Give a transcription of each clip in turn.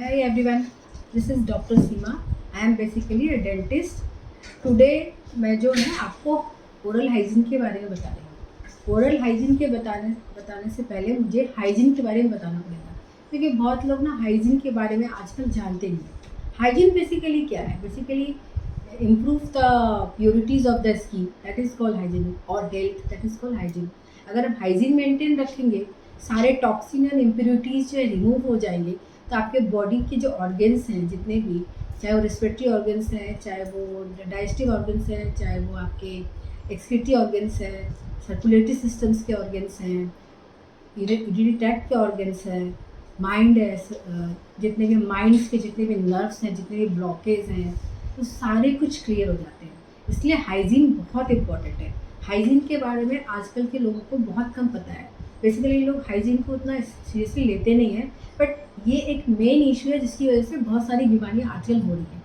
Hi everyone, this is Dr. Seema. I am basically a dentist. Today मैं जो है आपको ओरल हाइजीन के बारे में बता रही हूँ। ओरल हाइजीन के बताने से पहले मुझे हाइजीन के बारे में बताना पड़ेगा, क्योंकि बहुत लोग ना हाइजीन के बारे में आजकल जानते नहीं हैं। हाइजीन बेसिकली क्या है? Basically improve the purities of the skin, that is called hygiene, और health, that is called hygiene. अगर आप हाइजीन मेंटेन रखेंगे, सारे टॉक्सिन एंड इम्प्योरिटीज जो है रिमूव हो जाएंगे, तो आपके बॉडी के जो ऑर्गन्स हैं जितने भी, चाहे वो रेस्पिरेटरी ऑर्गन्स हैं, चाहे वो डाइजेस्टिव ऑर्गन्स हैं, चाहे वो आपके एक्सक्रीटरी ऑर्गन्स हैं, सर्कुलेटरी सिस्टम्स के ऑर्गन्स हैं, यूरिनरी ट्रैक्ट के ऑर्गन्स हैं, माइंड है, जितने भी माइंड्स के जितने भी नर्व्स हैं, जितने भी ब्लॉकेज हैं, तो सारे कुछ क्लियर हो जाते हैं। इसलिए हाइजीन बहुत इम्पॉर्टेंट है। हाइजीन के बारे में आजकल के लोगों को बहुत कम पता है। बेसिकली लोग हाइजीन को उतना सीरियसली लेते नहीं हैं, बट ये एक मेन इशू है जिसकी वजह से बहुत सारी बीमारियाँ आजकल हो रही हैं।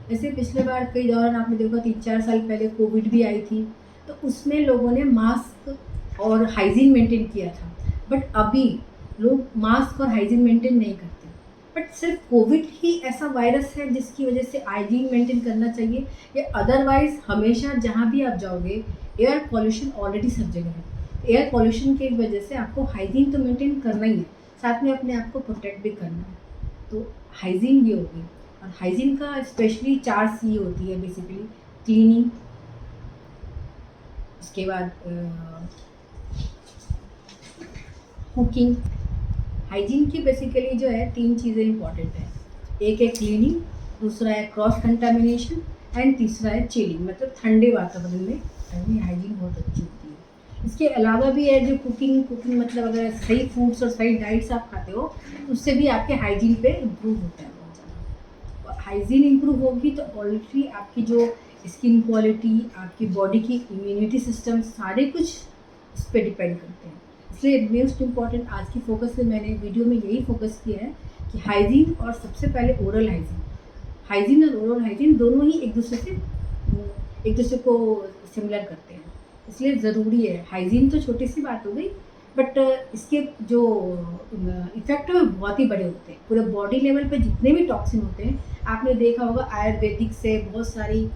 जैसे पिछले बार कई दौरान आपने देखा 3-4 साल पहले कोविड भी आई थी, तो उसमें लोगों ने मास्क और हाइजीन मेंटेन किया था। बट अभी लोग मास्क और हाइजीन मेंटेन नहीं करते। बट सिर्फ कोविड ही ऐसा वायरस है जिसकी वजह से हाइजीन मेंटेन करना चाहिए, या अदरवाइज हमेशा जहाँ भी आप जाओगे एयर पॉल्यूशन ऑलरेडी सब जगह है। एयर पॉल्यूशन की वजह से आपको हाइजीन तो मेंटेन करना ही है, साथ में अपने आप को प्रोटेक्ट भी करना है। तो हाइजीन ये होगी, और हाइजीन का स्पेशली 4 सी होती है बेसिकली। क्लीनिंग, उसके बाद कुकिंग। हाइजीन की बेसिकली जो है 3 चीज़ें इंपॉर्टेंट है। एक है क्लीनिंग, दूसरा है क्रॉस कंटामिनेशन, एंड तीसरा है चिलिंग, मतलब ठंडे वातावरण में रहने हाइजीन बहुत अच्छी होती है। इसके अलावा भी है जो कुकिंग मतलब अगर सही फूड्स और सही डाइट्स आप खाते हो, तो उससे भी आपके हाइजीन पे इम्प्रूव होता है बहुत ज़्यादा। और हाइजीन इम्प्रूव होगी तो ऑलरेडी आपकी जो स्किन क्वालिटी, आपकी बॉडी की इम्यूनिटी सिस्टम, सारे कुछ इस पर डिपेंड करते हैं। इसलिए मोस्ट इम्पॉर्टेंट आज की फोकस से मैंने वीडियो में यही फोकस किया है कि हाइजीन, और सबसे पहले ओरल हाइजीन। हाइजीन और ओरल हाइजीन दोनों ही एक दूसरे को सिमिलर करते हैं, इसलिए ज़रूरी है। हाइजीन तो छोटी सी बात हो गई, बट इसके जो इफ़ेक्ट है वो बहुत ही बड़े होते हैं। पूरे बॉडी लेवल पे जितने भी टॉक्सिन होते हैं, आपने देखा होगा आयुर्वेदिक से, बहुत सारी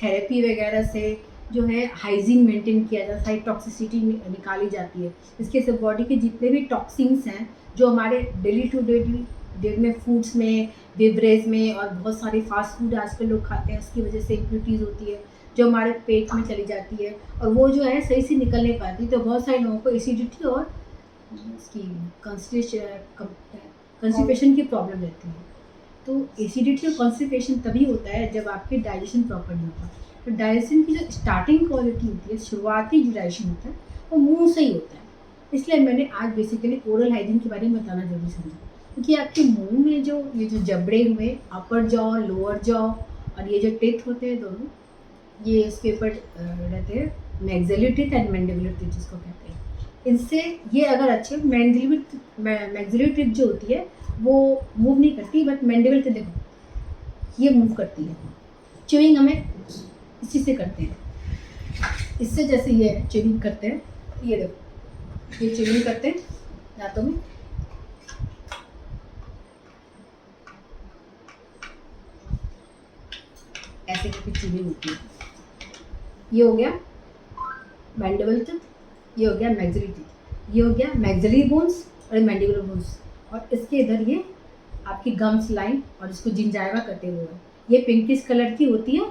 थेरेपी वगैरह से जो है हाइजीन मेंटेन किया जाता है, सारी टॉक्सिसिटी निकाली जाती है। इसके से बॉडी के जितने भी टॉक्सिन्स हैं जो हमारे डेली टू डे में फूड्स में, बेवरेज में, और बहुत सारे फास्ट फूड आजकल लोग खाते हैं, उसकी वजह से इम्प्योरिटीज़ होती है जो हमारे पेट में चली जाती है, और वो जो है सही से निकल नहीं पाती। तो बहुत सारे लोगों को एसिडिटी और इसकी कॉन्स्टिपेशन की प्रॉब्लम रहती है। तो एसिडिटी और कॉन्स्टिपेशन तभी होता है जब आपके डाइजेशन प्रॉपर नहीं होता। तो डाइजेशन की जो स्टार्टिंग क्वालिटी होती है, शुरुआती जो डाइजेशन होता है, वो मुंह से ही होता है। इसलिए मैंने आज बेसिकली ओरल हाइजीन के बारे में बताना जरूरी समझा, क्योंकि आपके मुंह में जो ये जो जबड़े हुए, अपर जॉ, लोअर जॉ, और ये जो टीथ होते हैं दोनों, ये इसके ऊपर रहते हैं, maxillary teeth and mandibular teeth जिसको कहते हैं। इनसे ये अगर अच्छे मैक्सिलरी टीथ जो होती है वो मूव नहीं करती, बट मैंडिबल टीथ देखो ये मूव करती है। च्यूइंग हमें इसी से करते हैं, इससे जैसे ये च्यूइंग करते हैं, ये देखो ये च्यूइंग करते हैं दांतों में, ऐसे करके च्यूइंग होती है। ये हो गया मैंडिबल टीथ, ये हो गया मैक्सिलरी टीथ, ये हो गया मैक्सिलरी बोन्स और मैंडिबुलर बोन्स, और इसके इधर ये आपकी गम्स लाइन, और इसको जिंजाइवा कहते हुए, ये पिंकिश कलर की होती है,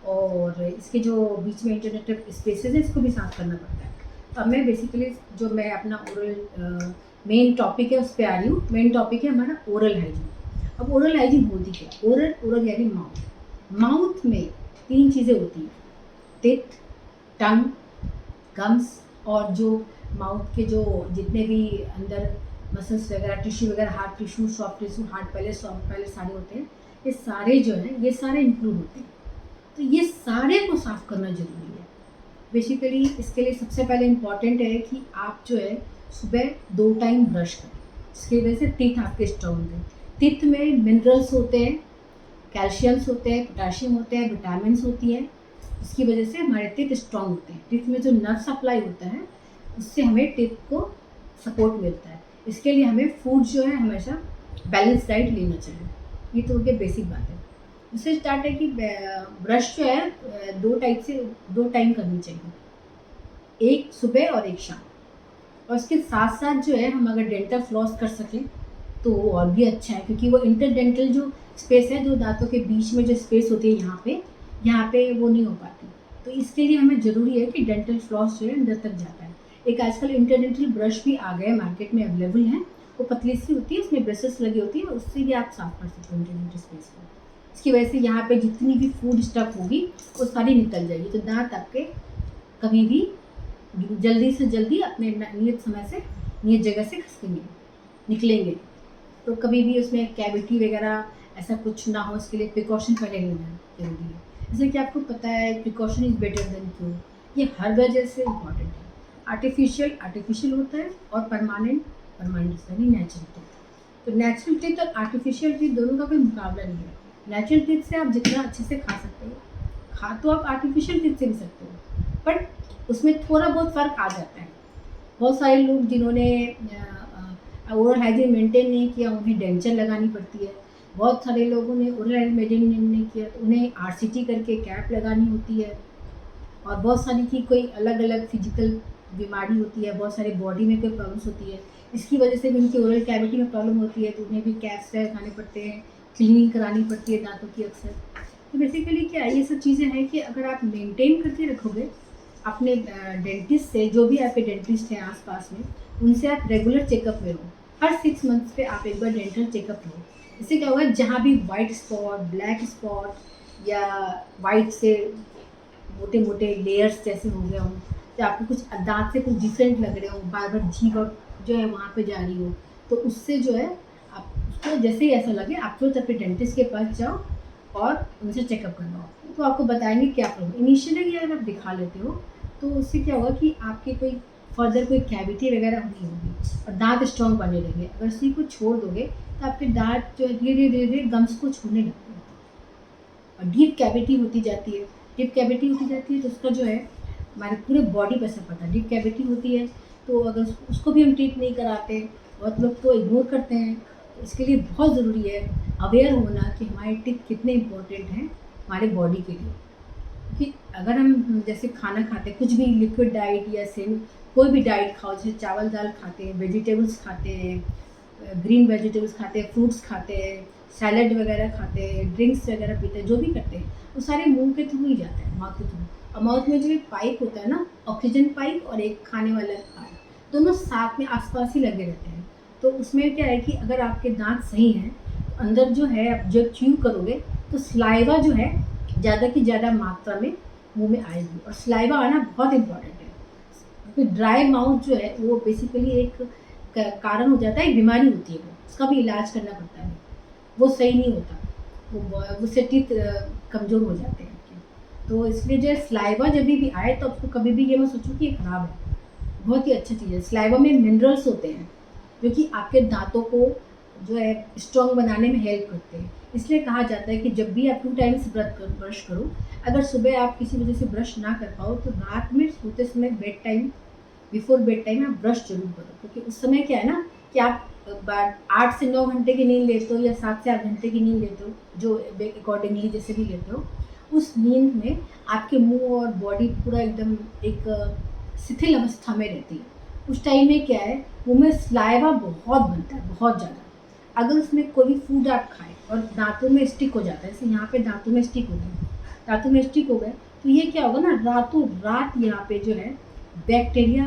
और इसके जो बीच में इंटरनेट स्पेसेस है इसको भी साफ करना पड़ता है। तो अब मैं बेसिकली जो मैं अपना ओरल मेन टॉपिक है उस पर आ रही हूँ। मेन टॉपिक है हमारा ओरल हाइजीन। अब ओरल हाइजीन होती क्या? ओरल यानी माउथ में 3 चीज़ें होती हैं, टिथ, टंग, गम्स, और जो माउथ के जो जितने भी अंदर मसल्स वगैरह, टिश्यू वगैरह, hard tissue, soft tissue, hard palate, soft palate सारे होते हैं, ये सारे जो हैं ये सारे इंक्लूड होते हैं। तो ये सारे को साफ़ करना ज़रूरी है। बेसिकली इसके लिए सबसे पहले इम्पॉर्टेंट है कि आप जो है सुबह 2 टाइम ब्रश करें, जिसकी वजह से टीथ आपके स्ट्रॉन्ग होंगे। टीथ में मिनरल्स होते हैं, कैल्शियम्स होते हैं, पोटाशियम होते हैं, विटामिन्स होती हैं, इसकी वजह से हमारे टीथ स्ट्रॉन्ग होते हैं। टीथ में जो नर्व सप्लाई होता है उससे हमें टीथ को सपोर्ट मिलता है। इसके लिए हमें फूड जो है हमेशा बैलेंस डाइट लेना चाहिए। ये तो हो गया बेसिक बात है। उससे स्टार्ट है कि ब्रश जो है दो टाइम करनी चाहिए, एक सुबह और एक शाम। और उसके साथ साथ जो है हम अगर डेंटल फ्लॉस कर सकें तो वो और भी अच्छा है, क्योंकि वो इंटरडेंटल जो स्पेस है, जो दांतों के बीच में जो स्पेस होती है यहाँ पे वो नहीं हो पाती। तो इसके लिए हमें ज़रूरी है कि डेंटल फ्लॉस जो है अंदर तक जाता है। एक आजकल इंटरडेंटल ब्रश भी आ गए मार्केट में, अवेलेबल हैं। वो पतली सी होती है, उसमें ब्रशेस लगी होती है, उससे भी आप साफ कर सकते हो इंटरडेंटल स्पेस को। इसकी वजह से यहाँ पे जितनी भी फूड स्टफ होगी वो सारी निकल जाएगी, तो दांत आपके कभी भी जल्दी से जल्दी अपने नियत समय से नियत जगह से खसकेंगे, निकलेंगे। तो कभी भी उसमें कैविटी वगैरह ऐसा कुछ ना हो, इसके लिए प्रिकॉशन पहले लेना जरूरी है। जैसे कि आपको पता है precaution is better than cure, ये हर वजह से इम्पॉर्टेंट है। आर्टिफिशियल होता है और परमानेंट यानी नेचुरल टीथ। तो नेचुरल टीथ और आर्टिफिशियल टीथ दोनों का कोई मुकाबला नहीं है। नेचुरल टीथ से आप जितना अच्छे से खा सकते हो, खा तो आप आर्टिफिशियल टीथ से भी सकते हो, बट उसमें थोड़ा बहुत फ़र्क आ जाता है। बहुत सारे लोग जिन्होंने ओरल हाइजीन मेंटेन नहीं किया, उन्हें डेंचर लगानी पड़ती है। बहुत सारे लोगों ने ओरल हाइजीन मेंटेन नहीं किया तो उन्हें आरसीटी करके कैप लगानी होती है। और बहुत सारी की कोई अलग अलग फिजिकल बीमारी होती है, बहुत सारे बॉडी में कोई प्रॉब्लम्स होती है, इसकी वजह से भी उनकी ओरल कैविटी में प्रॉब्लम होती है, तो उन्हें भी कैप्स लगाने पड़ते हैं, क्लीनिंग करानी पड़ती है दांतों की अक्सर। तो बेसिकली क्या ये सब चीज़ें हैं कि अगर आप मेंटेन करके रखोगे अपने डेंटिस्ट से, जो भी आपके डेंटिस्ट हैं आसपास में, उनसे आप रेगुलर चेकअप में हो। हर 6 मंथ्स पे आप एक बार डेंटल चेकअप लो। इससे क्या होगा, जहाँ भी वाइट स्पॉट, ब्लैक स्पॉट या वाइट से मोटे मोटे लेयर्स जैसे हो गए हों, या आपको कुछ दांत से कुछ डिफरेंट लग रहे हो, बार बार जीभ जो है वहाँ पे जा रही हो, तो उससे जो है आप उसको जैसे ही ऐसा लगे आप तुरंत अपने डेंटिस्ट के पास जाओ और उनसे चेकअप करवाओ। तो आपको बताएंगे क्या प्रॉब्लम। इनिशियली अगर आप दिखा लेते हो तो उससे क्या होगा कि आपके कोई फर्दर कोई कैविटी वगैरह नहीं होगी और दांत स्ट्रॉन्ग बने रहेंगे। अगर उसी को छोड़ दोगे तो आपके दांत जो है धीरे धीरे गम्स को छोड़ने लगते हैं और डीप कैविटी होती जाती है। तो उसका जो है हमारे पूरे बॉडी पर असर पड़ता है। डीप कैविटी होती है तो अगर उसको भी हम ट्रीट नहीं कराते, बहुत लोग तो इग्नोर करते हैं। तो इसके लिए बहुत ज़रूरी है अवेयर होना कि हमारे टीथ कितने इम्पोर्टेंट हैं हमारे बॉडी के लिए। कि अगर हम जैसे खाना खाते हैं, कुछ भी लिक्विड डाइट या सेम कोई भी डाइट खाओ, जैसे चावल दाल खाते हैं, वेजिटेबल्स खाते हैं, ग्रीन वेजिटेबल्स खाते हैं, फ्रूट्स खाते हैं, सैलड वगैरह खाते हैं, ड्रिंक्स वगैरह पीते हैं, जो भी करते हैं वो सारे मुंह के थ्रू ही जाते हैं, माउथ के थ्रू। और माउथ में जो एक पाइप होता है ना, ऑक्सीजन पाइप और एक खाने वाला पाइप, दोनों साथ में आसपास ही लगे रहते हैं। तो उसमें क्या है कि अगर आपके दांत सही हैं तो अंदर जो है आप जब च्यू करोगे तो स्लाइवा जो है ज़्यादा की ज़्यादा मात्रा में मुंह में आएगी। और स्लाइवा आना बहुत इम्पॉर्टेंट है, क्योंकि ड्राई माउथ जो है वो बेसिकली एक कारण हो जाता है, एक बीमारी होती है, वो उसका भी इलाज करना पड़ता है, वो सही नहीं होता, वो उससे टीथ कमज़ोर हो जाते हैं आपके। तो इसलिए जो है स्लाइवा जब भी आए तो आपको कभी भी ये मत सोचो कि ये ख़राब है, बहुत ही अच्छी चीज़ है। स्लाइवा में मिनरल्स होते हैं जो कि आपके दांतों को जो है स्ट्रॉन्ग बनाने में हेल्प करते हैं। इसलिए कहा जाता है कि जब भी आप 2 टाइम्स ब्रश करो, अगर सुबह आप किसी वजह से ब्रश ना कर पाओ तो रात में सोते समय बिफोर बेड टाइम आप ब्रश जरूर करो, क्योंकि उस समय क्या है ना कि आप 8 से 9 घंटे की नींद लेते हो या 7 से 8 घंटे की नींद लेते हो, जो अकॉर्डिंगली जैसे भी लेते हो, उस नींद में आपके मुंह और बॉडी पूरा एकदम एक शिथिल अवस्था में रहती है। उस टाइम में क्या है, मुंह में स्लाइवा बहुत बनता है, बहुत ज़्यादा। अगर उसमें कोई भी फूड आप खाएं और दांतों में स्टिक हो जाता है, जैसे यहाँ पे दांतों में स्टिक हो गए, तो ये क्या होगा ना, रातों रात यहाँ पे जो है बैक्टीरिया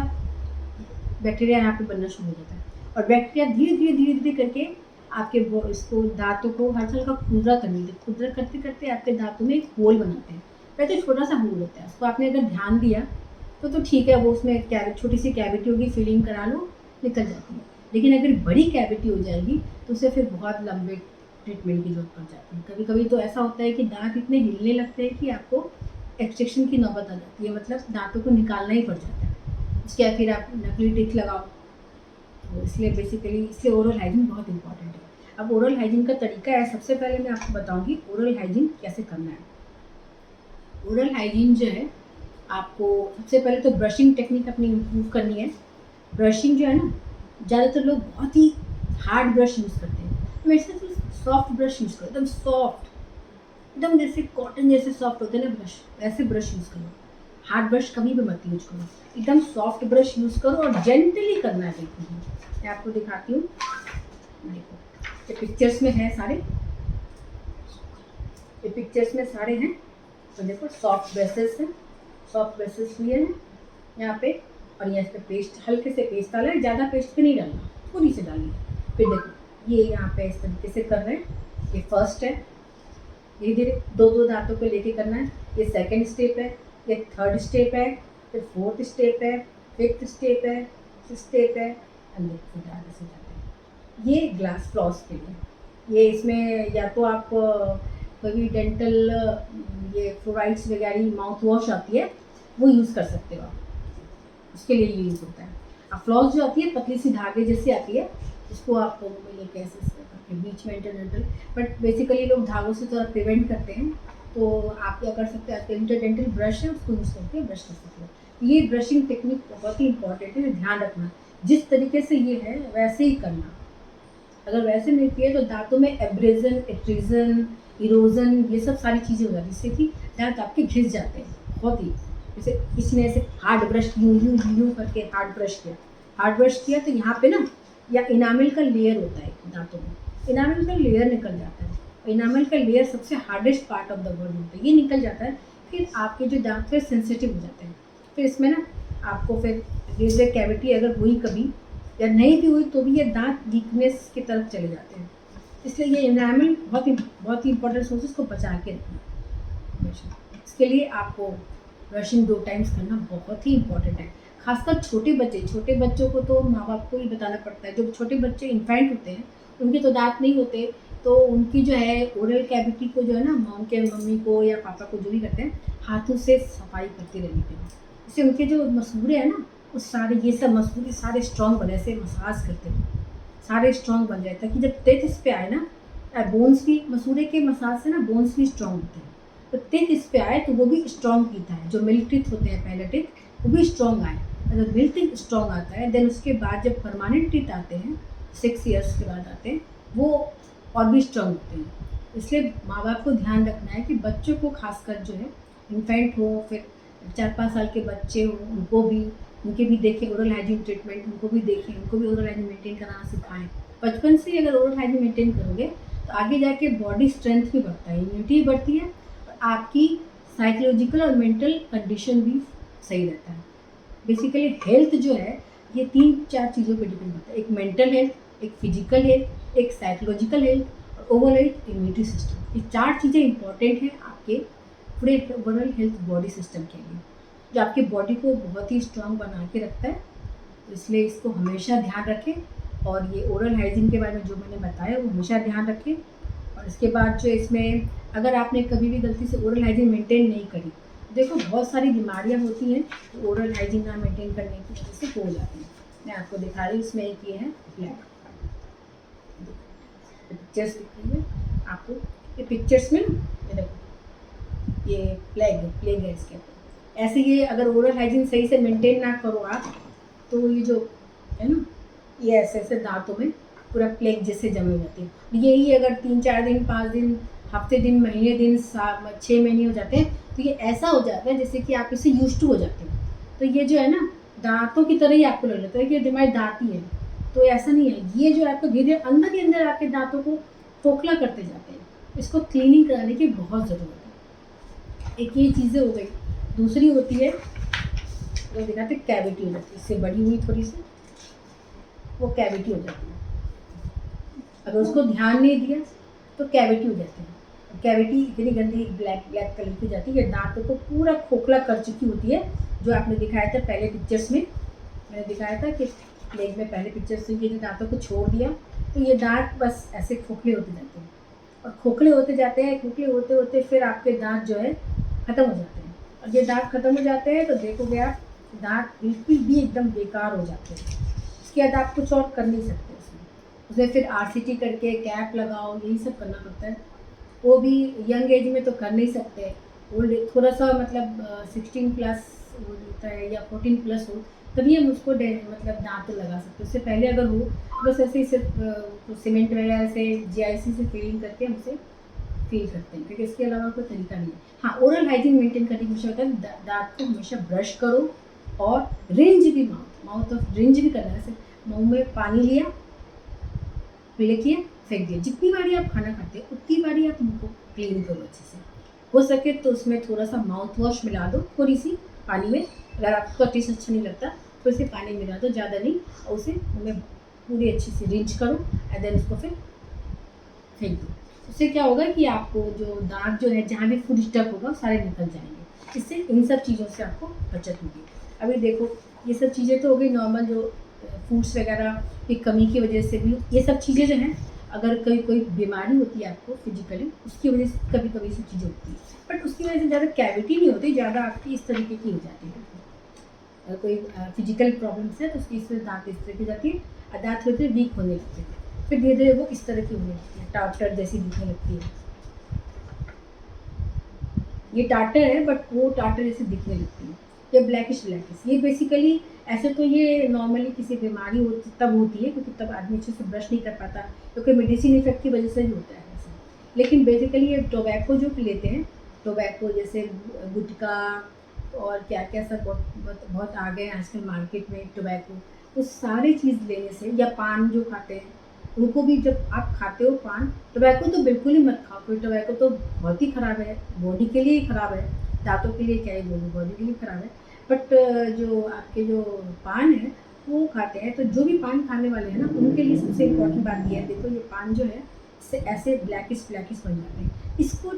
यहाँ पे बनना शुरू हो जाता है। और बैक्टीरिया धीरे धीरे करके आपके इसको दांतों को हल्का खुरदरा करते करते आपके दांतों में एक होल बनाते हैं। पहले तो छोटा सा होल होता है, उसको आपने अगर ध्यान दिया तो ठीक है, वो उसमें छोटी सी कैविटी होगी, फिलिंग करा लो, निकल जाती है। लेकिन अगर बड़ी कैविटी हो जाएगी तो उसे फिर बहुत लंबे ट्रीटमेंट की जरूरत पड़ जाती है। कभी कभी तो ऐसा होता है कि दांत इतने हिलने लगते हैं कि आपको एक्सट्रैक्शन की नौबत आ जाती है, मतलब दांतों को निकालना ही पड़ जाता है। उसके बाद फिर आप नकली टीथ लगाओ। तो इसलिए ओरल हाइजीन बहुत इंपॉर्टेंट है। अब ओरल हाइजीन का तरीका है, सबसे पहले मैं आपको बताऊंगी ओरल हाइजीन कैसे करना है। ओरल हाइजीन जो है, आपको सबसे पहले तो ब्रशिंग टेक्निक अपनी इम्प्रूव करनी है। ब्रशिंग जो है ना, ज़्यादातर लोग बहुत ही हार्ड ब्रश यूज़ करते हैं, हमेशा से सॉफ्ट ब्रश यूज़ करो, एकदम सॉफ्ट, एकदम जैसे कॉटन जैसे सॉफ्ट होते हैं ना ब्रश, वैसे ब्रश यूज़ करो। हार्ड ब्रश कभी भी मत यूज़ करो, एकदम सॉफ्ट ब्रश यूज़ करो और जेंटली करना है बिल्कुल भी। मैं आपको दिखाती हूँ, देखो ये पिक्चर्स में है सारे, ये पिक्चर्स में सारे हैं। तो देखो सॉफ्ट ब्रशेस हैं, सॉफ्ट ब्रशेस लिए हैं यहाँ पे, और यहाँ पे पेस्ट, हल्के से पेस्ट डाला है, ज़्यादा पेस्ट पे नहीं डालना, थोड़ी सी डालिए। फिर देखो ये यहाँ पे इस तरीके से कर रहे हैं, ये फर्स्ट है, धीरे धीरे दो दो दांतों को लेके करना है। ये सेकंड स्टेप है, ये थर्ड स्टेप है, फिर फोर्थ स्टेप है, फिफ्थ स्टेप है, सिक्स्थ स्टेप है, अंदर से आगे से जाते हैं। ये ग्लास फ्लॉस के लिए, ये इसमें या तो आप कोई भी डेंटल ये फ्लोराइड्स वगैरह माउथ वॉश आती है वो यूज़ कर सकते हो आप, उसके लिए यूज़ होता है। अब फ्लॉस जो आती है पतली सी धागे जैसी आती है, उसको आप लेके ऐसे करके बीच में इंटरडेंटल, बट बेसिकली लोग धागों से थोड़ा प्रिवेंट करते हैं, तो आप क्या कर सकते हैं, आपका इंटरडेंटल ब्रश है उसको यूज़ करके ब्रश कर सकते हो। ये ब्रशिंग टेक्निक बहुत ही इंपॉर्टेंट है, ध्यान रखना जिस तरीके से ये है वैसे ही करना। अगर वैसे नहीं किए तो दांतों में एब्रेजन, एक्ट्रीजन, इरोजन, ये सब सारी चीज़ें हो जाती है, जिससे कि दांत आपके घिस जाते हैं बहुत ही। जैसे किसी ने ऐसे हार्ड ब्रश यूँ यूँ यूँ करके हार्ड ब्रश किया, हार्ड ब्रश किया तो यहाँ पे ना, या इनामिल का लेयर होता है दांतों में, इनामिल का लेयर निकल जाता है। इनामिल का लेयर सबसे hardest part of the word होता है, ये निकल जाता है, फिर आपके जो दांत फिर सेंसिटिव हो जाते हैं। फिर इसमें ना आपको फिर रेजर कैविटी अगर हुई कभी या नहीं भी हुई तो भी ये दांत वीकनेस की तरफ चले जाते हैं। इसलिए ये इनामिल बहुत ही इंपॉर्टेंट सोर्स, इसको बचा के रखना हमेशा। इसके लिए आपको ब्रशिंग 2 टाइम्स करना बहुत ही इंपॉर्टेंट है। खासकर छोटे बच्चों को तो माँ बाप को ही बताना पड़ता है। जो छोटे बच्चे इन्फेंट होते हैं उनके तो दांत नहीं होते, तो उनकी जो है ओरल कैविटी को जो है ना, उनके मम्मी को या पापा को जो भी करते हैं हाथों से सफाई करती रहनी चाहिए। इससे उनके जो मसूड़े हैं ना, वो सारे ये सब मसूड़े सारे स्ट्रॉन्ग बने, ऐसे मसाज करते हैं सारे स्ट्रॉन्ग बन जाए, ताकि जब टेथ इस पे आए ना, बोन्स भी मसूड़े के मसाज से ना बोन्स भी स्ट्रॉन्ग होते हैं, तो टेथ इस पे आए तो वो भी स्ट्रॉन्ग पीता है। जो मिल्क टीथ होते हैं पहले टीथ वो भी स्ट्रॉन्ग आए, अगर मिल्क टीथ स्ट्रॉन्ग आता है देन उसके बाद जब परमानेंट टीथ आते हैं 6 ईयर्स के बाद आते हैं, वो और भी स्ट्रॉन्ग होते हैं। इसलिए माँ बाप को ध्यान रखना है कि बच्चों को खासकर जो है इन्फेंट हो, फिर 4-5 साल के बच्चे हो, उनके भी देखें ओरल हाइजीन ट्रीटमेंट, उनको भी देखें, उनको भी ओरल हाइजीन मेंटेन करना सिखाएं। बचपन से अगर ओरल हाइजीन मेंटेन करोगे तो आगे जाके बॉडी स्ट्रेंथ भी बढ़ता है, इम्यूनिटी बढ़ती है, और आपकी साइकोलॉजिकल और मेंटल कंडीशन भी सही रहता है। बेसिकली हेल्थ जो है ये 3-4 चीज़ों पर डिपेंड करता है, एक मेंटल हेल्थ, एक फिजिकल हेल्थ, एक साइकोलॉजिकल हेल्थ और ओवरऑल इम्यूनिटी सिस्टम। ये 4 चीज़ें इंपॉर्टेंट हैं आपके पूरे ओवरऑल हेल्थ बॉडी सिस्टम के लिए, जो आपकी बॉडी को बहुत ही स्ट्रांग बना के रखता है। तो इसलिए इसको हमेशा ध्यान रखें, और ये ओरल हाइजीन के बारे में जो मैंने बताया वो हमेशा ध्यान रखें। और इसके बाद जो इसमें अगर आपने कभी भी गलती से ओरल हाइजीन मेंटेन नहीं करी, देखो बहुत सारी बीमारियां होती हैं तो ओरल हाइजीन ना मेंटेन करने की वजह से हो जाती हैं। मैं आपको दिखा रही हूँ, इसमें एक ये है प्लेग, पिक्चर्स दिख रही है आपको, ये पिक्चर्स में ना ये देखो ये प्लेग है इसके ऊपर। ऐसे ये अगर ओरल हाइजीन सही से मेंटेन ना करो आप, तो ये जो है ना, ये ऐसे ऐसे दांतों में पूरा प्लेग जैसे जमे जाती है। यही अगर 3-4 दिन, 5 दिन, हफ्ते दिन, महीने दिन, 6 महीने हो जाते हैं, तो ये ऐसा हो जाता है जैसे कि आप इससे यूज्ड टू हो जाते हो। तो ये जो है ना दांतों की तरह ही आपको लग जाता है कि हमारे दांत ही है, तो ऐसा नहीं है। ये जो आपको धीरे धीरे अंदर ही अंदर आपके दांतों को खोखला करते जाते हैं। इसको क्लीनिंग कराने की बहुत ज़रूरत है। एक ये चीज़ें हो गई, दूसरी होती है जो दिखाते कैविटी हो जाती है, इससे बड़ी हुई थोड़ी सी वो कैविटी हो जाती है। अगर उसको ध्यान नहीं दिया तो कैविटी हो जाती है। कैविटी इतनी गंदी ब्लैक कलर की जाती है, दांतों को पूरा खोखला कर चुकी होती है। जो आपने दिखाया था पहले पिक्चर्स में, मैंने दिखाया था कि प्लेग में पहले पिक्चर्स में ये दांतों को छोड़ दिया तो ये दांत बस ऐसे खोखले होते जाते हैं, और खोखले होते जाते हैं, खोखले होते होते फिर आपके दांत जो है ख़त्म हो जाते हैं। और ये दांत ख़त्म हो जाते हैं तो देखोगे आप दांत बिल्कुल भी एकदम बेकार हो जाते हैं। इसके बाद आप कुछ और कर नहीं सकते उसमें फिर RCT करके कैप लगाओ, यही सब करना पड़ता है। वो भी यंग एज में तो कर नहीं सकते, ओल्ड थोड़ा सा मतलब 16 प्लस होता है या 14 प्लस हो तभी हम उसको मतलब दांत लगा सकते हैं। उससे पहले अगर हो बस ऐसे ही सिर्फ सीमेंट वगैरह से जीआईसी से फिलिंग करके हम उसे फील करते हैं, क्योंकि इसके अलावा कोई तरीका नहीं है। हाँ, ओरल हाइजीन मेंटेन करने की हमेशा होता है दांत को हमेशा ब्रश करो और रिंज भी माउथ ऑफ रिंज भी करना है। मुंह में पानी लिया, प्ले किया, फेंक दिया। जितनी बारी आप खाना खाते हैं उतनी बारी आप मुंह को क्लीन करो अच्छे से। हो सके तो उसमें थोड़ा सा माउथ वॉश मिला दो, थोड़ी सी पानी में। अगर आपको टेस्ट अच्छा नहीं लगता थोड़ी सी पानी मिला दो, ज़्यादा नहीं, और उसे मुंह में पूरी अच्छी से रिंच करो एंड देन उसको फिर फेंक दो। उससे क्या होगा कि आपको जो दांत जो है जहाँ भी फूड स्टक होगा सारे निकल जाएंगे। इससे इन सब चीज़ों से आपको बचत होगी। अभी देखो ये सब चीज़ें तो हो गई नॉर्मल, जो फूड्स वगैरह की कमी की वजह से भी ये सब चीज़ें जो हैं, अगर कोई बीमारी होती है आपको फिजिकली, उसकी वजह से कभी कभी सब चीज़ें होती है, बट उसकी वजह से ज़्यादा कैविटी नहीं होती, ज़्यादा आपकी इस तरीके की हो जाती है। अगर कोई फिजिकल प्रॉब्लम्स है तो उसकी इसमें दांत इस तरह की जाती है और दांत होते वीक होने लगते हैं, फिर धीरे धीरे वो इस तरह की होने लगती है, टाटर जैसी दिखने लगती है। ये टाटर है बट वो टाटर जैसे दिखने लगती है, ये ब्लैकिश ये बेसिकली ऐसे तो ये नॉर्मली किसी बीमारी होती तब होती है क्योंकि तब आदमी अच्छे से ब्रश नहीं कर पाता, क्योंकि मेडिसिन इफेक्ट की वजह से भी होता है ऐसा। लेकिन बेसिकली ये टोबैको जो लेते हैं, टोबैको जैसे गुटखा और क्या क्या सब बहुत आ गए हैं आजकल मार्केट में टोबैको, तो सारी चीज़ लेने से, या पान जो खाते हैं उनको भी, जब आप खाते हो पान, टोबैको तो बिल्कुल ही मत खाओ, क्योंकि टोबैको तो बहुत ही ख़राब है, बॉडी के लिए ही ख़राब है, दांतों के लिए क्या ही बोलूँ, बॉडी के लिए ख़राब है। बट जो आपके जो पान है वो खाते हैं, तो जो भी पान खाने वाले हैं ना उनके लिए सबसे इम्पोर्टेंट बात ये है, देखो ये पान जो है इससे ऐसे ब्लैकिश बन जाते हैं, इसको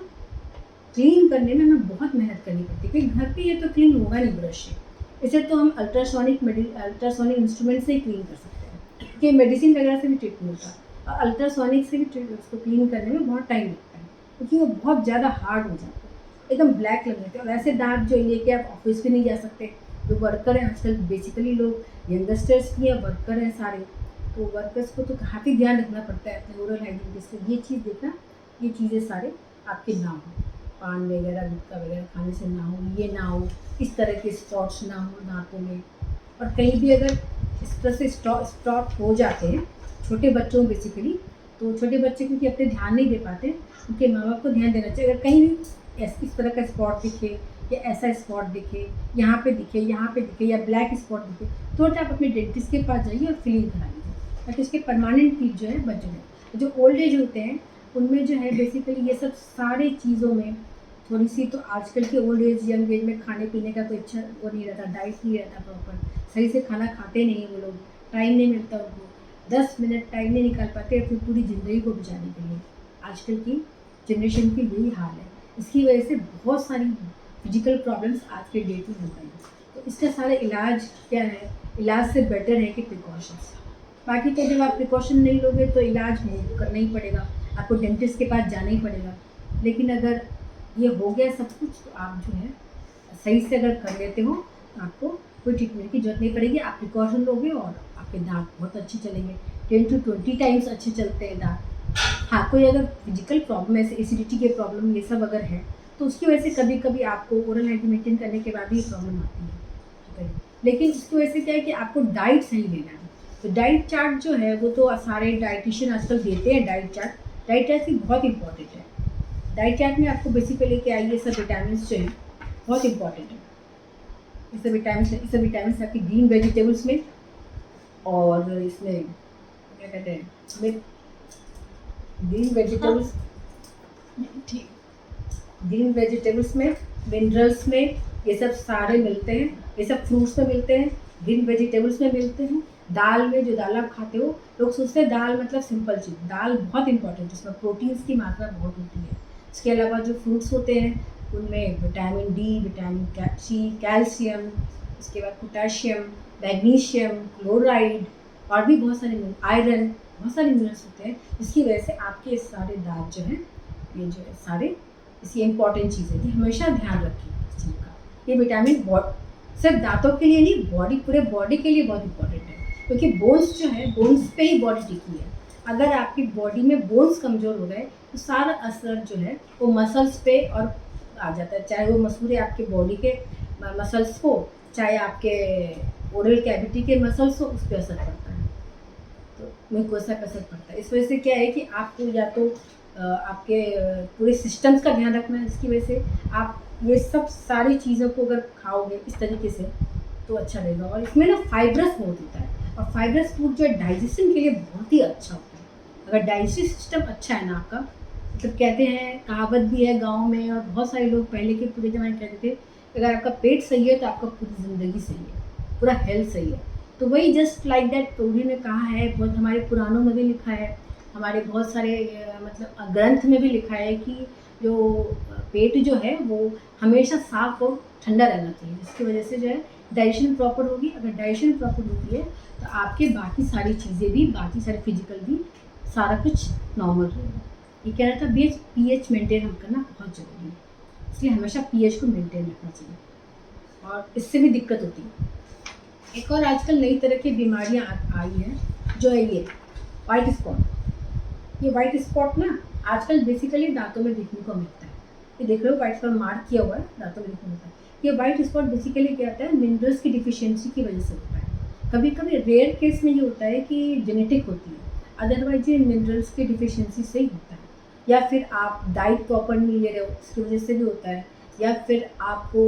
क्लीन करने में हमें बहुत मेहनत करनी पड़ती है, क्योंकि घर पे ये तो क्लीन होगा नहीं ब्रश से। इसे तो हम अल्ट्रासोनिक इंस्ट्रूमेंट से ही क्लीन कर सकते हैं, कि मेडिसिन वगैरह से भी ट्रीट नहीं होता, और अल्ट्रासोनिक से भी उसको क्लीन करने में बहुत टाइम लगता है, क्योंकि वो बहुत ज़्यादा हार्ड हो जाता है, एकदम ब्लैक लग जाते हैं। और ऐसे दांत जो लेके आप ऑफिस भी नहीं जा सकते, जो वर्कर हैं आजकल बेसिकली लोग यंगस्टर्स भी हैं, वर्कर हैं सारे, तो वर्कर्स को तो काफ़ी ध्यान रखना पड़ता है अपने ओरल हाइजीन के। ये चीज़ देखना, ये चीज़ें सारे आपके ना हो, पान वगैरह गुटखा वगैरह खाने से ना हो, ये ना हो, इस तरह के स्पॉट्स ना हो दांतों में। और कहीं भी अगर इस तरह से स्पॉट हो जाते हैं छोटे बच्चों बेसिकली, तो छोटे बच्चे क्योंकि अपने ध्यान नहीं दे पाते, उनके माँ बाप को ध्यान देना चाहिए। अगर कहीं भी इस तरह का स्पॉट दिखे या ऐसा स्पॉट दिखे, यहाँ पे दिखे या ब्लैक स्पॉट दिखे, तो आप अपने डेंटिस्ट के पास जाइए और फिलिंग करा लीजिए, ताकि उसके परमानेंट टीथ जो है बच जाए। जो ओल्ड एज होते हैं उनमें जो है बेसिकली ये सब सारी चीज़ों में थोड़ी सी, तो आजकल के ओल्ड एज यंग एज में खाने पीने का कोई अच्छा वो नहीं रहता, डाइट नहीं रहता प्रॉपर, सही से खाना खाते नहीं वो लोग, टाइम नहीं मिलता उनको, 10 मिनट टाइम नहीं निकाल पाते अपनी पूरी ज़िंदगी को बचाने के लिए। आजकल की जनरेशन की यही हाल है, इसकी वजह से बहुत सारी फिजिकल प्रॉब्लम्स आज के डेट में हो रही हैं। तो इसका सारा इलाज क्या है, इलाज से बेटर है कि प्रिकॉशंस। बाकी तो जब आप प्रिकॉशन नहीं लोगे तो इलाज करना ही पड़ेगा, आपको डेंटिस्ट के पास जाना ही पड़ेगा। लेकिन अगर ये हो गया सब कुछ तो आप जो है सही से अगर कर लेते हो तो आपको कोई ट्रीटमेंट की जरूरत नहीं पड़ेगी, आप प्रिकॉशन लोगे और आपके दांत बहुत अच्छे चलेंगे, 10 to 20 टाइम्स अच्छे चलते हैं दांत। हाँ, कोई अगर फिजिकल प्रॉब्लम है, एसिडिटी के प्रॉब्लम ये सब अगर है तो उसकी वजह से कभी कभी आपको ओरल हाइजीन मेंटेन करने के बाद भी प्रॉब्लम आती है, ठीक है। लेकिन उसकी वजह से क्या है कि आपको डाइट सही लेना है। तो डाइट चार्ट जो है वो तो सारे डाइटिशियन आजकल देते हैं, डाइट चार्ट भी बहुत इंपॉर्टेंट है। डाइट चार्ट में आपको बेसिकली क्या है, ये सब विटामिन जो हैं बहुत इंपॉर्टेंट है। इस सब विटामिन आपकी ग्रीन वेजिटेबल्स में, और इसमें क्या कहते हैं, ग्रीन वेजिटेबल्स में, मिनरल्स में, ये सब सारे मिलते हैं। ये सब फ्रूट्स में मिलते हैं, ग्रीन वेजिटेबल्स में मिलते हैं, दाल में, जो दाल आप खाते हो, लोग सोचते हैं दाल मतलब सिंपल चीज़, दाल बहुत इंपॉर्टेंट है, इसमें प्रोटीन्स की मात्रा बहुत होती है। इसके अलावा जो फ्रूट्स होते हैं उनमें vitamin D, vitamin C, calcium, उसके बाद पोटाशियम, मैग्नीशियम, क्लोराइड, और भी बहुत सारे आयरन, बहुत सारे मिनरल्स होते हैं, जिसकी वजह से आपके सारे दांत जो हैं, ये जो है सारे, इसी इंपॉर्टेंट चीज़ है कि हमेशा ध्यान रखें इस चीज़ का। ये विटामिन सिर्फ दांतों के लिए नहीं, पूरे बॉडी के लिए बहुत इंपॉर्टेंट है, क्योंकि बोन्स जो है, बोन्स पे ही बॉडी टिकी है। अगर आपकी बॉडी में बोन्स कमज़ोर हो गए तो सारा असर जो है वो मसल्स पे और आ जाता है, चाहे वो मसूरे आपके बॉडी के मसल्स हो, चाहे आपके ओरल कैविटी के मसल्स हो उस पर असर पड़ता है, तो म्यूकोसा पे असर पड़ता है। इस वजह से क्या है कि आपको या तो आपके पूरे सिस्टम्स का ध्यान रखना है, जिसकी वजह से आप ये सब सारी चीज़ों को अगर खाओगे इस तरीके से तो अच्छा रहेगा। और इसमें ना फाइब्रस बहुत होता है, और फाइब्रस फूड जो है डाइजेशन के लिए बहुत ही अच्छा होता है। अगर डाइजेस्टिव सिस्टम अच्छा है ना आपका, मतलब कहते हैं, कहावत भी है गाँव में, और बहुत सारे लोग पहले के पूरे ज़माने कहते थे, अगर आपका पेट सही है तो आपका पूरी ज़िंदगी सही है, पूरा हेल्थ सही है। तो वही जस्ट लाइक दैट प्रौढ़ी ने कहा है, बहुत हमारे पुराणों में भी लिखा है, हमारे बहुत सारे मतलब ग्रंथ में भी लिखा है कि जो पेट जो है वो हमेशा साफ और ठंडा रहना चाहिए, जिसकी वजह से जो है डाइजेशन प्रॉपर होगी। अगर डाइजेशन प्रॉपर होती है तो आपके बाकी सारी चीज़ें भी, बाकी सारे फिजिकल भी, सारा कुछ नॉर्मल रहेगा। ये कह रहा था पीएच मेंटेन हम करना बहुत ज़रूरी है, इसलिए हमेशा पीएच को मेंटेन रखना चाहिए, और इससे भी दिक्कत होती है। एक और आजकल नई तरह की बीमारियां आई हैं, जो है ये वाइट स्पॉट। ये वाइट स्पॉट ना आजकल बेसिकली दांतों में देखने को मिलता है। ये देख रहे हो वाइट स्पॉट मार्क किया हुआ है, दांतों में देखने को मिलता है। ये वाइट स्पॉट बेसिकली क्या होता है, मिनरल्स की डिफिशियंसी की वजह से होता है। कभी कभी रेयर केस में ये होता है कि जेनेटिक होती है, अदरवाइज ये मिनरल्स की डिफिशियंसी से ही होता है, या फिर आप डाइट प्रॉपर नहीं ले रहे हो उसकी वजह से भी होता है, या फिर आपको,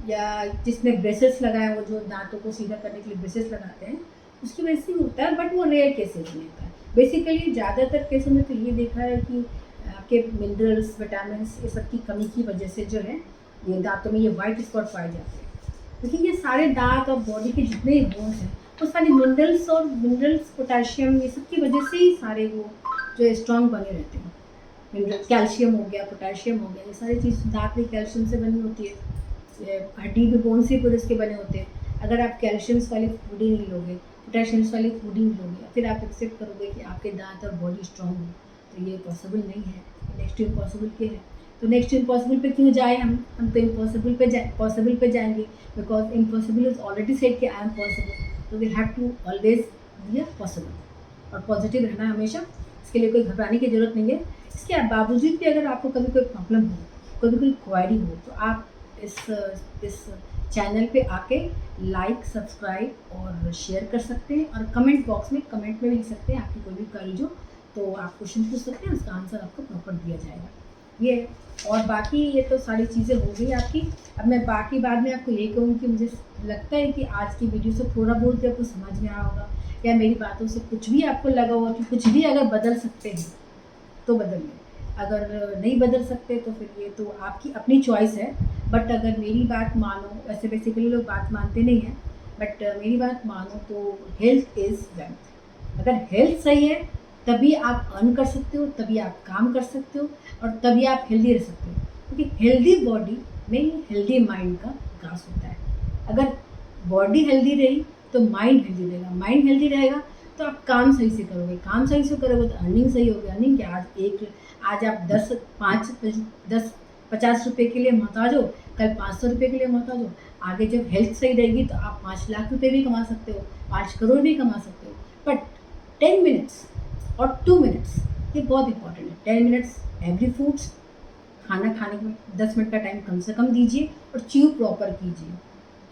या जिसने ब्रेसेस लगाए, वो जो दांतों को सीधा करने के लिए ब्रेसेस लगाते हैं, उसकी वजह से भी होता है, बट वो रेयर केसेस में होता है। बेसिकली ज़्यादातर केसों में तो ये देखा है कि आपके मिनरल्स, विटामिन, ये सब की कमी की वजह से जो है ये दांतों में ये वाइट स्पॉट पाए जाते हैं। क्योंकि ये सारे दांत और बॉडी के जितने बोन्स हैं वो सारे मिनरल्स, पोटाशियम, ये सब की वजह से ही सारे वो जो स्ट्रॉन्ग बने रहते हैं। मिनरल, कैल्शियम हो गया, पोटाशियम हो गया, ये सारी चीज़ दांत भी कैल्शियम से बनी होती है, हड्डी भी बोन से पूरे इसके बने होते हैं। अगर आप कैल्शियम्स वाली फूड ही नहीं लोगे, पोटेशियम्स वाली फूड ही नहीं लोगे, फिर आप एक्सेप्ट करोगे कि आपके दांत और बॉडी स्ट्रॉन्ग हो, तो ये पॉसिबल नहीं है। नेक्स्ट इम्पॉसिबल क्या है, तो नेक्स्ट इम्पॉसिबल पे क्यों जाए हम तो इम्पॉसिबल पे जाएंगे, because impossible is already said कि आई एम पॉसिबल, तो we have to always be possible, और पॉजिटिव रहना हमेशा। इसके लिए कोई घबराने की ज़रूरत नहीं है। इसके बावजूद भी अगर आपको कभी कोई प्रॉब्लम हो, कभी कोई क्वेरी हो, तो आप इस चैनल पे आके लाइक, सब्सक्राइब और शेयर कर सकते हैं, और कमेंट बॉक्स में कमेंट में भी लिख सकते हैं आपकी कोई भी क्वेरी जो, तो आप क्वेश्चन पूछ सकते हैं, उसका आंसर आपको प्रॉपर दिया जाएगा। ये और बाकी ये तो सारी चीज़ें हो गई आपकी। अब मैं बाकी बाद में आपको ये कहूँ कि मुझे लगता है कि आज की वीडियो से थोड़ा बहुत आपको समझ में आया होगा, या मेरी बातों से कुछ भी आपको लगा होगा कि कुछ भी अगर बदल सकते हैं तो बदलिए, अगर नहीं बदल सकते तो फिर ये तो आपकी अपनी चॉइस है। बट अगर मेरी बात मानो, वैसे बेसिकली लोग बात मानते नहीं हैं, बट मेरी बात मानो तो हेल्थ इज़ वेल्थ। अगर हेल्थ सही है तभी आप अर्न कर सकते हो, तभी आप काम कर सकते हो, और तभी आप हेल्दी रह सकते हो, क्योंकि हेल्दी बॉडी में ही हेल्दी माइंड का विकास होता है। अगर बॉडी हेल्दी रही तो माइंड हेल्दी रहेगा, माइंड हेल्दी रहेगा तो आप काम सही से करोगे, काम सही से करोगे तो अर्निंग सही होगी। अर्निंग क्या, आज आप 50 रुपये के लिए मोहताज हो, कल 500 रुपये के लिए मोहताज हो। आगे जब हेल्थ सही रहेगी तो आप 5 लाख रुपये भी कमा सकते हो, 5 करोड़ भी कमा सकते हो। बट 10 मिनट्स और 2 मिनट्स ये बहुत इंपॉर्टेंट है। 10 मिनट्स एवरी फूड्स, खाना खाने में 10 मिनट का टाइम कम से कम दीजिए, और च्यू प्रॉपर कीजिए,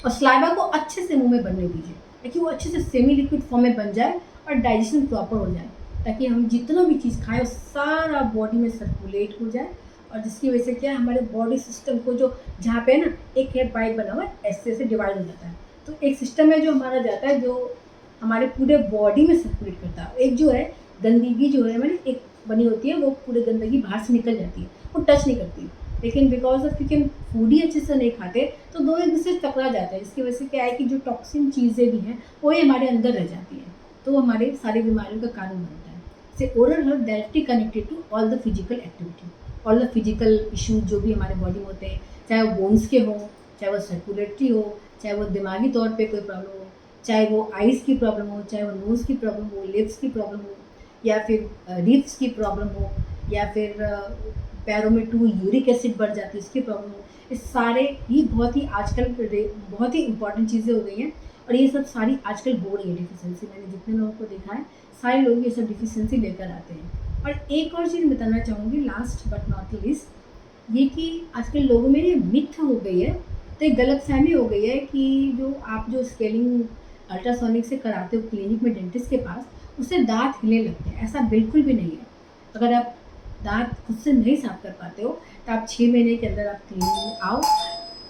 और स्लाइवा को अच्छे से मुंह में बनने दीजिए, ताकि वो अच्छे से सेमी लिक्विड फॉर्म में बन जाए और डाइजेशन प्रॉपर हो जाए, ताकि हम जितना भी चीज़ खाएं वो सारा बॉडी में सर्कुलेट हो जाए। और जिसकी वजह से क्या है, हमारे बॉडी सिस्टम को जो जहाँ पे ना एक है पाइप बना हुआ है, ऐसे डिवाइड हो जाता है, तो एक सिस्टम है जो हमारा जाता है, जो हमारे पूरे बॉडी में सर्कुलेट करता है। एक जो है गंदगी जो है हमारी एक बनी होती है, वो पूरे गंदगी बाहर से निकल जाती है, वो टच नहीं करती। लेकिन बिकॉज ऑफ क्योंकि हम फूड ही अच्छे से नहीं खाते तो दो एक दूसरे से टकरा जाते हैं, जिसकी वजह से क्या है कि जो टॉक्सिन चीज़ें भी हैं वो ही हमारे अंदर रह जाती हैं, तो हमारे सारी बीमारियों का कारण बनता है। से oral health directly connected to all the physical activity, all the physical issues जो भी हमारे बॉडी में होते हैं, चाहे वो बोन्स के हों, चाहे वो सर्कुलेटरी हो, चाहे वो दिमागी तौर पर कोई प्रॉब्लम हो, चाहे वो आइज़ की प्रॉब्लम हो, चाहे वो नोज़ की प्रॉब्लम हो, लिप्स की प्रॉब्लम हो, या फिर रिब्स की प्रॉब्लम हो, या फिर पैरों में यूरिक एसिड बढ़ जाती है इसकी प्रॉब्लम हो। इस सारे ये बहुत ही आजकल बहुत ही इंपॉर्टेंट चीज़ें हो गई हैं, और ये सब सारी आजकल हो रही है डिफिशियंसी। मैंने जितने लोगों को देखा है सारे लोग ये सब डिफिशियंसी लेकर आते हैं। और एक और चीज़ बताना चाहूँगी लास्ट बट नॉट लीस्ट, ये कि आजकल लोगों में ये मिथ हो गई है, तो एक गलतफहमी हो गई है कि जो स्केलिंग अल्ट्रासोनिक से कराते हो क्लिनिक में डेंटिस्ट के पास, उससे दांत हिलने लगते हैं। ऐसा बिल्कुल भी नहीं है। अगर आप दांत खुद से नहीं साफ कर पाते हो तो आप 6 महीने के अंदर आप क्लिनिक में आओ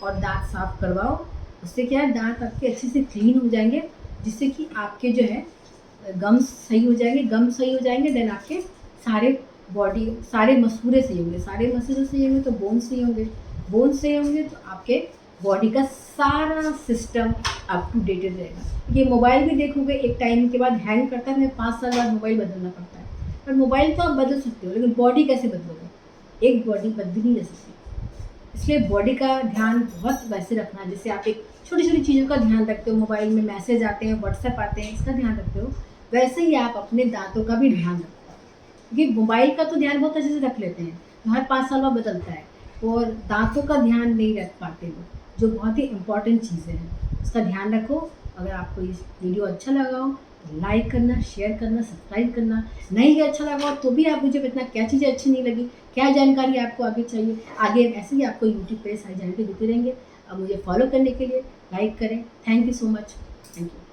और दांत साफ करवाओ। उससे क्या है, दांत आपके अच्छे से क्लीन हो जाएंगे, जिससे कि आपके जो है गम्स सही हो जाएंगे। गम सही हो जाएंगे देन आपके सारे मसूड़े सही होंगे। सारे मसूड़े सही होंगे तो बोन सही होंगे। बोन सही होंगे तो आपके बॉडी का सारा सिस्टम अप टू डेटेड रहेगा। ये मोबाइल भी देखोगे एक टाइम के बाद हैंग करता है, 5 साल बाद मोबाइल बदलना पड़ता है। पर मोबाइल तो आप बदल सकते हो, लेकिन बॉडी कैसे बदलोगे? एक बॉडी बदली नहीं जा सकती। इसलिए बॉडी का ध्यान बहुत वैसे रखना, जैसे आप एक छोटी छोटी चीज़ों का ध्यान रखते हो, मोबाइल में मैसेज आते हैं, व्हाट्सएप आते हैं, इसका ध्यान रखते हो, वैसे ही आप अपने दांतों का भी ध्यान रखो। क्योंकि मोबाइल का तो ध्यान बहुत अच्छे से रख लेते हैं, तो हर 5 साल बाद बदलता है, और दांतों का ध्यान नहीं रख पाते लोग, जो बहुत ही इम्पॉर्टेंट चीज़ें हैं। उसका ध्यान रखो। अगर आपको इस वीडियो अच्छा लगा हो तो लाइक करना, शेयर करना, सब्सक्राइब करना। नहीं अच्छा लगा हो तो भी आप मुझे बताना क्या चीज़ें अच्छी नहीं लगी, क्या जानकारी आपको आगे चाहिए। आगे ऐसे ही आपको यूट्यूब पे सारी जानकारी देते रहेंगे। अब मुझे फॉलो करने के लिए लाइक करें। Thank you so much. Thank you.